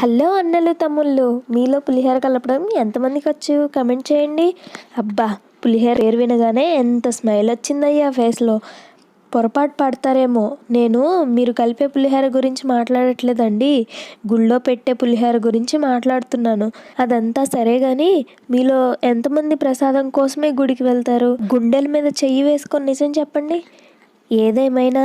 Hello అన్నలు తమ్ముళ్ళు, మీలో పులిహోర కలపడం ఎంతమందికి వచ్చు కమెంట్ చేయండి. అబ్బా, పులిహోర పేరు వినగానే ఎంత స్మైల్ వచ్చిందయ్యా ఫేస్లో. పొరపాటు పడతారేమో, నేను మీరు కలిపే పులిహోర గురించి మాట్లాడట్లేదండి, గుళ్ళో పెట్టే పులిహోర గురించి మాట్లాడుతున్నాను. అదంతా సరే కానీ మీలో ఎంతమంది ప్రసాదం కోసమే గుడికి వెళ్తారు? గుండెల మీద చెయ్యి వేసుకొని నిజం చెప్పండి. ఏదేమైనా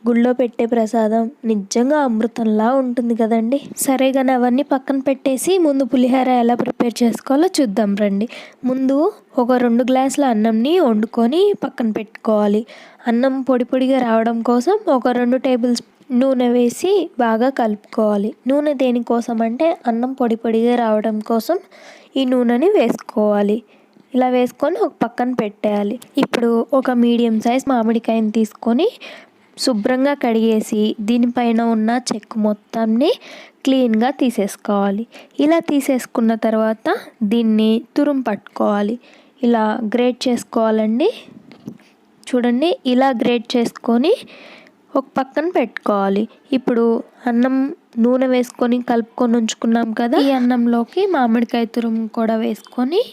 గుళ్ళో పెట్టే ప్రసాదం నిజంగా అమృతంలా ఉంటుంది కదండి. సరే కానీ అవన్నీ పక్కన పెట్టేసి ముందు పులిహోర ఎలా ప్రిపేర్ చేసుకోవాలో చూద్దాం రండి. ముందు ఒక 2 గ్లాసుల అన్నంని వండుకొని పక్కన పెట్టుకోవాలి. అన్నం పొడి పొడిగా రావడం కోసం ఒక 2 టేబుల్ స్పూన్ నూనె వేసి బాగా కలుపుకోవాలి. నూనె దేనికోసం అంటే అన్నం పొడి పొడిగా రావడం కోసం ఈ నూనెని వేసుకోవాలి. ఇలా వేసుకొని ఒక పక్కన పెట్టేయాలి. ఇప్పుడు ఒక మీడియం సైజ్ మామిడికాయని తీసుకొని శుభ్రంగా కడిగేసి దీనిపైన ఉన్న చెక్కు మొత్తాన్ని క్లీన్గా తీసేసుకోవాలి. ఇలా తీసేసుకున్న తర్వాత దీన్ని తురుము పట్టుకోవాలి. ఇలా గ్రేట్ చేసుకోవాలండి. చూడండి, ఇలా గ్రేట్ చేసుకొని ఒక పక్కన పెట్టుకోవాలి. ఇప్పుడు అన్నం నూనె వేసుకొని కలుపుకొని ఉంచుకున్నాం కదా, ఈ అన్నంలోకి మామిడికాయ తురుము కూడా వేసుకొని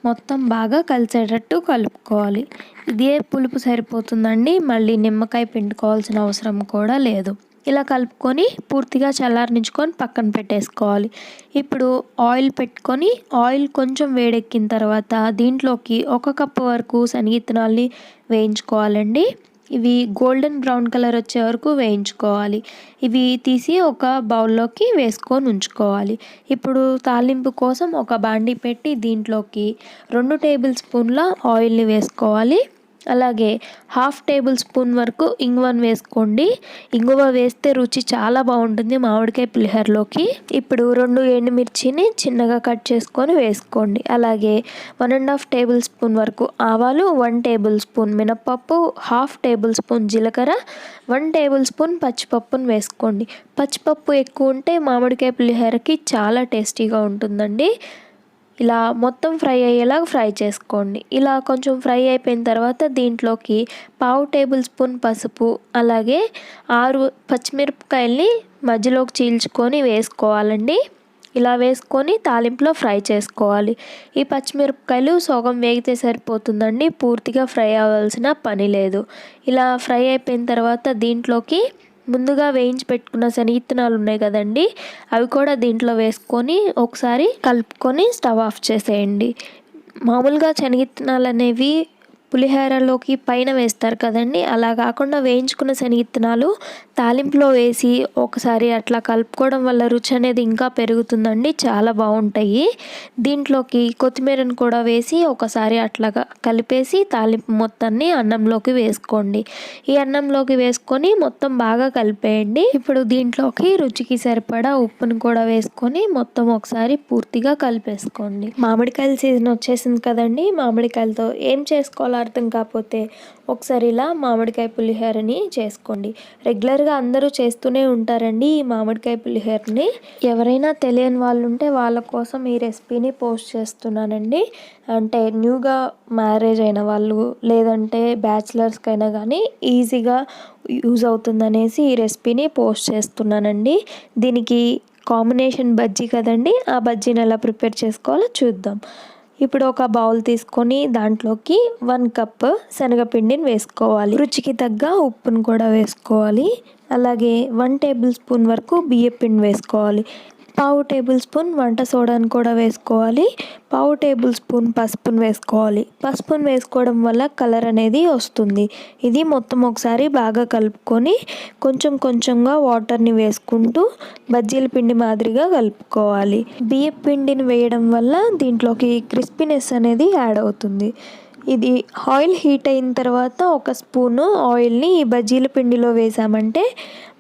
మొత్తం బాగా కలిసేటట్టు కలుపుకోవాలి. ఇదే పులుపు సరిపోతుందండి, మళ్ళీ నిమ్మకాయ పిండుకోవాల్సిన అవసరం కూడా లేదు. ఇలా కలుపుకొని పూర్తిగా చల్లారనించుకొని పక్కన పెట్టేసుకోవాలి. ఇప్పుడు ఆయిల్ పెట్టుకొని ఆయిల్ కొంచెం వేడెక్కిన తర్వాత దీంట్లోకి 1 కప్పు వరకు శనగిత్తనాల్ని వేయించుకోవాలండి. ఇవి గోల్డెన్ బ్రౌన్ కలర్ వచ్చే వరకు వేయించుకోవాలి. ఇవి తీసి ఒక బౌల్లోకి వేసుకొని ఉంచుకోవాలి. ఇప్పుడు తాలింపు కోసం ఒక బాండీ పెట్టి దీంట్లోకి 2 టేబుల్ స్పూన్ల ఆయిల్ని వేసుకోవాలి. అలాగే 1/2 టేబుల్ స్పూన్ వరకు ఇంగువను వేసుకోండి. ఇంగువ వేస్తే రుచి చాలా బాగుంటుంది మామిడికాయ పులిహోరలోకి. ఇప్పుడు 2 ఎండుమిర్చిని చిన్నగా కట్ చేసుకొని వేసుకోండి. అలాగే 1.5 టేబుల్ స్పూన్ వరకు ఆవాలు, 1 టేబుల్ స్పూన్ మినపప్పు, 1/2 టేబుల్ స్పూన్ జీలకర్ర, 1 టేబుల్ స్పూన్ పచ్చిపప్పును వేసుకోండి. పచ్చిపప్పు ఎక్కువ ఉంటే మామిడికాయ పులిహోరకి చాలా టేస్టీగా ఉంటుందండి. ఇలా మొత్తం ఫ్రై అయ్యేలాగా ఫ్రై చేసుకోండి. ఇలా కొంచెం ఫ్రై అయిపోయిన తర్వాత దీంట్లోకి 1/2 టేబుల్ స్పూన్ పసుపు, అలాగే 6 పచ్చిమిరపకాయల్ని మధ్యలోకి చీల్చుకొని వేసుకోవాలండి. ఇలా వేసుకొని తాలింపులో ఫ్రై చేసుకోవాలి. ఈ పచ్చిమిరపకాయలు సగం వేగితే సరిపోతుందండి, పూర్తిగా ఫ్రై అవ్వాల్సిన పని లేదు. ఇలా ఫ్రై అయిపోయిన తర్వాత దీంట్లోకి ముందుగా వేయించి పెట్టుకున్న శనగిత్తనాలు ఉన్నాయి కదండి, అవి కూడా దీంట్లో వేసుకొని ఒకసారి కలుపుకొని స్టవ్ ఆఫ్ చేసేయండి. మామూలుగా శనగిత్తనాలు అనేవి పులిహోరలోకి పైన వేస్తారు కదండి, అలా కాకుండా వేయించుకున్న శనగిత్తనాలు తాలింపులో వేసి ఒకసారి అట్లా కలుపుకోవడం వల్ల రుచి అనేది ఇంకా పెరుగుతుందండి, చాలా బాగుంటాయి. దీంట్లోకి కొత్తిమీరను కూడా వేసి ఒకసారి అట్లాగా కలిపేసి తాలింపు మొత్తాన్ని అన్నంలోకి వేసుకోండి. ఈ అన్నంలోకి వేసుకొని మొత్తం బాగా కలిపేయండి. ఇప్పుడు దీంట్లోకి రుచికి సరిపడా ఉప్పును కూడా వేసుకొని మొత్తం ఒకసారి పూర్తిగా కలిపేసుకోండి. మామిడికాయల సీజన్ వచ్చేసింది కదండి, మామిడికాయలతో ఏం చేసుకోవాలో అర్థం కాకపోతే ఒకసారి ఇలా మామిడికాయ పులిహోరని చేసుకోండి. రెగ్యులర్గా అందరూ చేస్తూనే ఉంటారండి ఈ మామిడికాయ పులిహోరని. ఎవరైనా తెలియని వాళ్ళు ఉంటే వాళ్ళ కోసం ఈ రెసిపీని పోస్ట్ చేస్తున్నానండి. అంటే న్యూగా మ్యారేజ్ అయిన వాళ్ళు లేదంటే బ్యాచిలర్స్కైనా కానీ ఈజీగా యూజ్ అవుతుందనేసి ఈ రెసిపీని పోస్ట్ చేస్తున్నానండి. దీనికి కాంబినేషన్ బజ్జీ కదండి, ఆ బజ్జీని ఎలా ప్రిపేర్ చేసుకోవాలో చూద్దాం. ఇప్పుడు ఒక బౌల్ తీసుకొని దాంట్లోకి 1 కప్ శనగపిండిని వేసుకోవాలి. రుచికి తగ్గ ఉప్పును కూడా వేసుకోవాలి. అలాగే 1 టేబుల్ స్పూన్ వరకు బియ్యపిండి వేసుకోవాలి. 1/2 టేబుల్ స్పూన్ వంట సోడాను కూడా వేసుకోవాలి. 1/2 టేబుల్ స్పూన్ పసుపును వేసుకోవాలి. పసుపును వేసుకోవడం వల్ల కలర్ అనేది వస్తుంది. ఇది మొత్తం ఒకసారి బాగా కలుపుకొని కొంచెం కొంచెంగా వాటర్ని వేసుకుంటూ బజ్జీల పిండి మాదిరిగా కలుపుకోవాలి. బియ్యం పిండిని వేయడం వల్ల దీంట్లోకి క్రిస్పీనెస్ అనేది యాడ్ అవుతుంది. ఇది ఆయిల్ హీట్ అయిన తర్వాత 1 స్పూను ఆయిల్ని ఈ బజ్జీల పిండిలో వేసామంటే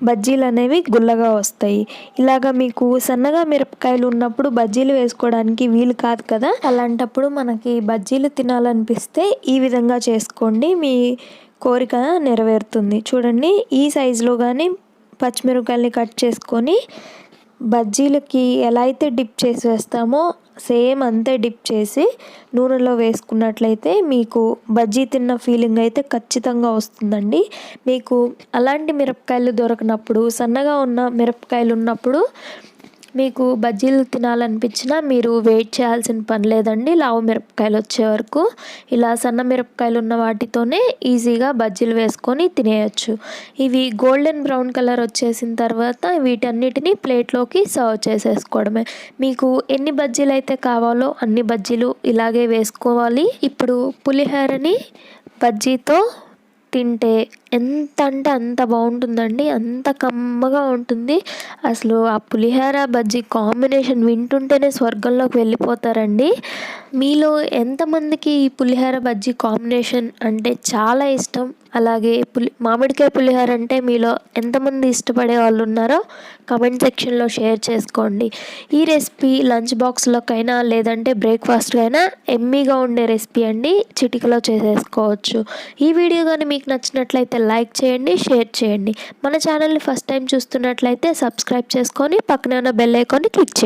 బజ్జీలు అనేవి గుల్లగా వస్తాయి. ఇలాగ మీకు సన్నగా మిరపకాయలు ఉన్నప్పుడు బజ్జీలు వేసుకోవడానికి వీలు కాదు కదా, అలాంటప్పుడు మనకి బజ్జీలు తినాలనిపిస్తే ఈ విధంగా చేసుకోండి, మీ కోరిక నెరవేరుతుంది. చూడండి, ఈ సైజులో కానీ పచ్చిమిరపకాయలని కట్ చేసుకొని బజ్జీలకి ఎలా అయితే డిప్ చేసి వేస్తామో సేమ్ అంతే డిప్ చేసి నూనెలో వేసుకున్నట్లయితే మీకు బజ్జీ తిన్న ఫీలింగ్ అయితే ఖచ్చితంగా వస్తుందండి. మీకు అలాంటి మిరపకాయలు దొరకనప్పుడు సన్నగా ఉన్న మిరపకాయలు ఉన్నప్పుడు మీకు బజ్జీలు తినాలనిపించినా మీరు వెయిట్ చేయాల్సిన పని లేదండి. లావు మిరపకాయలు వచ్చే వరకు ఇలా సన్న మిరపకాయలు ఉన్న వాటితోనే ఈజీగా బజ్జీలు వేసుకొని తినేయచ్చు. ఇవి గోల్డెన్ బ్రౌన్ కలర్ వచ్చేసిన తర్వాత వీటన్నిటిని ప్లేట్లోకి సర్వ్ చేసేసుకోవడమే. మీకు ఎన్ని బజ్జీలు అయితే కావాలో అన్ని బజ్జీలు ఇలాగే వేసుకోవాలి. ఇప్పుడు పులిహోరని బజ్జీతో తింటే ఎంత అంటే అంత బాగుంటుందండి. అంత కమ్మగా ఉంటుంది. అసలు ఆ పులిహోర బజ్జీ కాంబినేషన్ వింటుంటేనే స్వర్గంలోకి వెళ్ళిపోతారండి. మీలో ఎంతమందికి ఈ పులిహోర బజ్జీ కాంబినేషన్ అంటే చాలా ఇష్టం? అలాగే మామిడికాయ పులిహోర అంటే మీలో ఎంతమంది ఇష్టపడే వాళ్ళు ఉన్నారో కామెంట్ సెక్షన్లో షేర్ చేసుకోండి. ఈ రెసిపీ లంచ్ బాక్స్లోకైనా లేదంటే బ్రేక్ఫాస్ట్కైనా ఎమ్మీగా ఉండే రెసిపీ అండి. చిటికలో చేసేసుకోవచ్చు. ఈ వీడియో కానీ మీకు నచ్చినట్లయితే లైక్ చేయండి, షేర్ చేయండి. మన ఛానల్ని ఫస్ట్ టైం చూస్తున్నట్లయితే సబ్స్క్రైబ్ చేసుకొని పక్కనే ఉన్న బెల్ ఐకాన్ని క్లిక్ చేయండి.